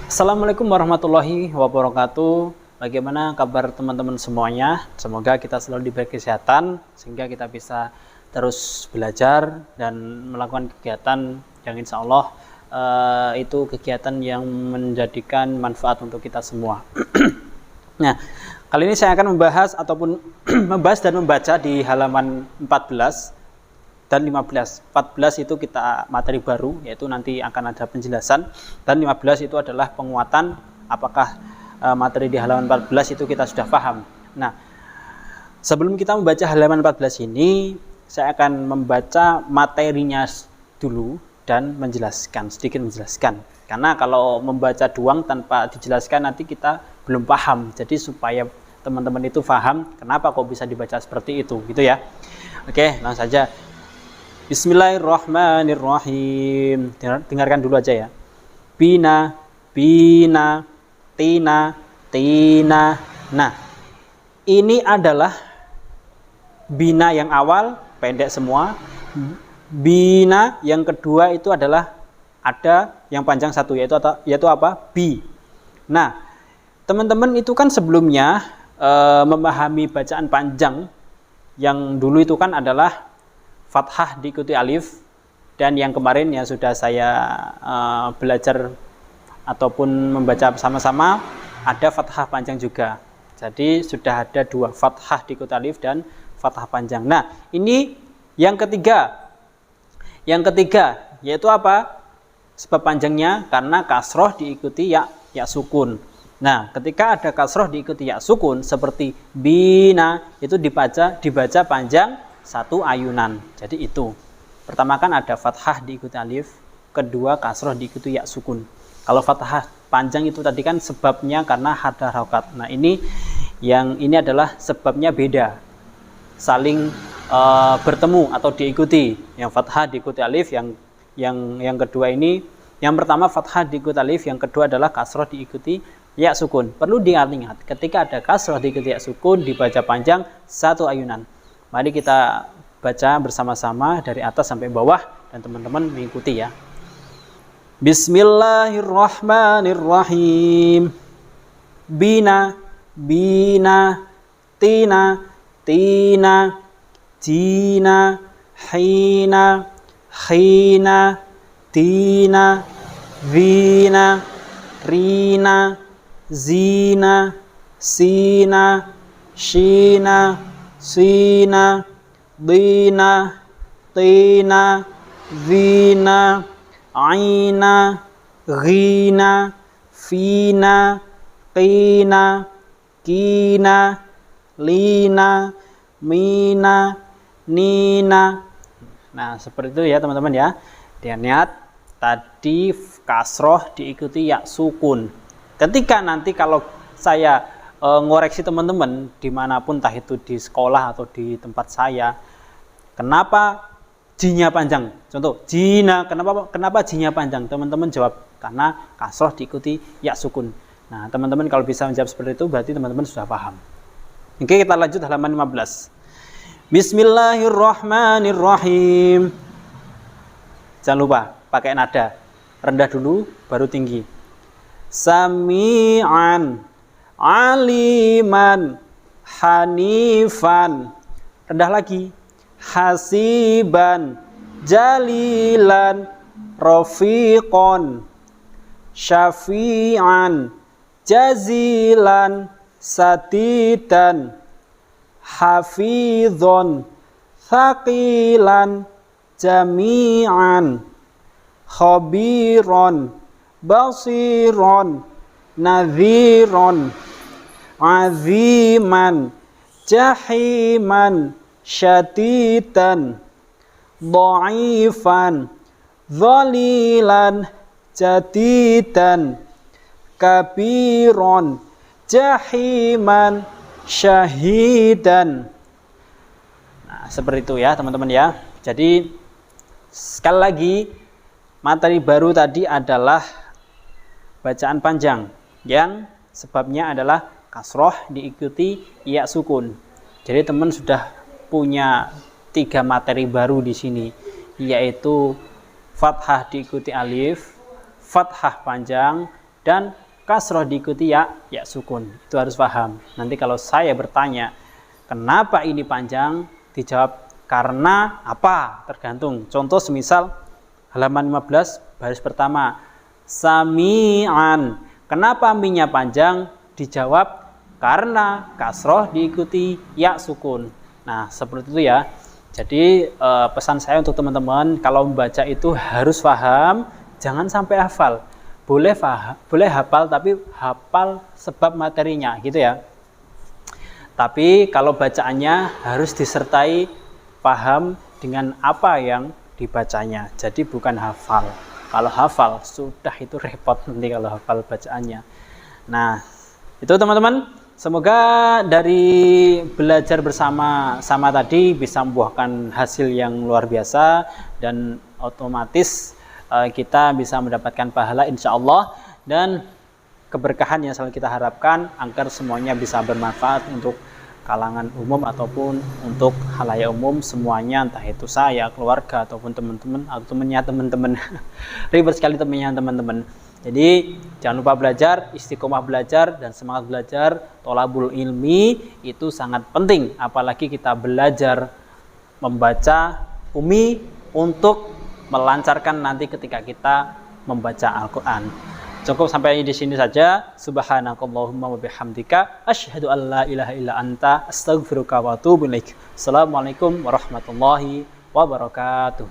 Assalamualaikum warahmatullahi wabarakatuh. Bagaimana kabar teman-teman semuanya? Semoga kita selalu diberi kesehatan sehingga kita bisa terus belajar dan melakukan kegiatan yang insya Allah itu kegiatan yang menjadikan manfaat untuk kita semua. Nah, kali ini saya akan membahas ataupun membahas dan membaca di halaman 14 dan 15. 14 itu kita materi baru, yaitu nanti akan ada penjelasan, dan 15 itu adalah penguatan. Apakah materi di halaman 14 itu kita sudah paham. Nah, sebelum kita membaca halaman 14 ini, saya akan membaca materinya dulu dan sedikit menjelaskan. Karena kalau membaca doang tanpa dijelaskan nanti kita belum paham. Jadi supaya teman-teman itu paham kenapa kok bisa dibaca seperti itu, gitu ya. Oke, langsung saja. Bismillahirrahmanirrahim. Dengarkan dulu aja ya. Bina, bina, tina, tina. Nah, ini adalah bina yang awal, pendek semua. Bina yang kedua itu adalah ada yang panjang satu, yaitu apa? Bi. Nah, teman-teman itu kan sebelumnya memahami bacaan panjang yang dulu itu kan adalah fathah diikuti alif, dan yang kemarin yang sudah saya belajar ataupun membaca sama-sama ada fathah panjang juga. Jadi sudah ada dua, fathah diikuti alif dan fathah panjang. Nah, ini yang ketiga. Yang ketiga yaitu apa? Sebab panjangnya karena kasroh diikuti ya sukun. Nah, ketika ada kasroh diikuti ya sukun seperti bina itu dibaca panjang satu ayunan. Jadi itu. Pertama kan ada fathah diikuti alif, kedua kasroh diikuti ya sukun. Kalau fathah panjang itu tadi kan sebabnya karena ada harokat. Nah, ini adalah sebabnya beda. Saling bertemu atau diikuti. Yang fathah diikuti alif, yang kedua ini, yang pertama fathah diikuti alif, yang kedua adalah kasroh diikuti ya sukun. Perlu diingat, ketika ada kasroh diikuti ya sukun dibaca panjang satu ayunan. Mari kita baca bersama-sama dari atas sampai bawah dan teman-teman mengikuti ya. Bismillahirrahmanirrahim. Bina, bina, tina, tina, jina, hina, khina, tina, vina, rina, zina, sina, shina, sina, dina, tina, vina, aina, ghina, fina, qina, kina, lina, mina, nina. Nah, seperti itu ya teman-teman ya. Lihat tadi kasroh diikuti ya sukun. Ketika nanti kalau saya ngoreksi teman-teman dimanapun, entah itu di sekolah atau di tempat saya, kenapa jinya panjang? Contoh, jina, kenapa jinya panjang? Teman-teman jawab, karena kasroh diikuti ya sukun. Nah, teman-teman kalau bisa menjawab seperti itu, berarti teman-teman sudah paham. Oke, kita lanjut halaman 15. Bismillahirrahmanirrahim. Jangan lupa, pakai nada. Rendah dulu, baru tinggi. Sami'an, aliman, hanifan. Rendah lagi. Hasiban, jalilan, rafiqon, syafi'an, jazilan, satitan, hafidhon, thaqilan, jami'an, khabiron, basiron, nadhiron, aziman, jahiman, syatitan, dha'ifan, dhalilan, jatitan, kabiron, jahiman, syahidan. Nah, seperti itu ya teman-teman ya. Jadi sekali lagi, materi baru tadi adalah bacaan panjang yang sebabnya adalah kasroh diikuti ya sukun. Jadi teman sudah punya 3 materi baru di sini, yaitu fathah diikuti alif, fathah panjang, dan kasroh diikuti ya sukun. Itu harus paham. Nanti kalau saya bertanya, kenapa ini panjang? Dijawab karena apa? Tergantung. Contoh semisal halaman 15 baris pertama, sami'an. Kenapa mi-nya panjang? Dijawab karena kasroh diikuti ya sukun. Nah, seperti itu ya. Jadi pesan saya untuk teman-teman, kalau membaca itu harus paham, jangan sampai hafal. Boleh hafal, tapi hafal sebab materinya, gitu ya. Tapi kalau bacaannya harus disertai paham dengan apa yang dibacanya. Jadi bukan hafal. Kalau hafal, sudah itu repot nanti kalau hafal bacaannya. Nah, itu teman-teman. Semoga dari belajar bersama tadi bisa membuahkan hasil yang luar biasa dan otomatis kita bisa mendapatkan pahala insya Allah dan keberkahan yang selalu kita harapkan agar semuanya bisa bermanfaat untuk kalangan umum ataupun untuk khalayak umum semuanya, entah itu saya, keluarga ataupun teman-teman atau temannya teman-teman. Ribet sekali temannya teman-teman. Jadi jangan lupa belajar, istiqomah belajar dan semangat belajar. Tholabul ilmi itu sangat penting, apalagi kita belajar membaca umi untuk melancarkan nanti ketika kita membaca Al-Qur'an. Cukup sampai di sini saja. Subhanakallahumma wa bihamdika asyhadu an la ilaha illa anta astaghfiruka wa atubu ilaik. Assalamualaikum warahmatullahi wabarakatuh.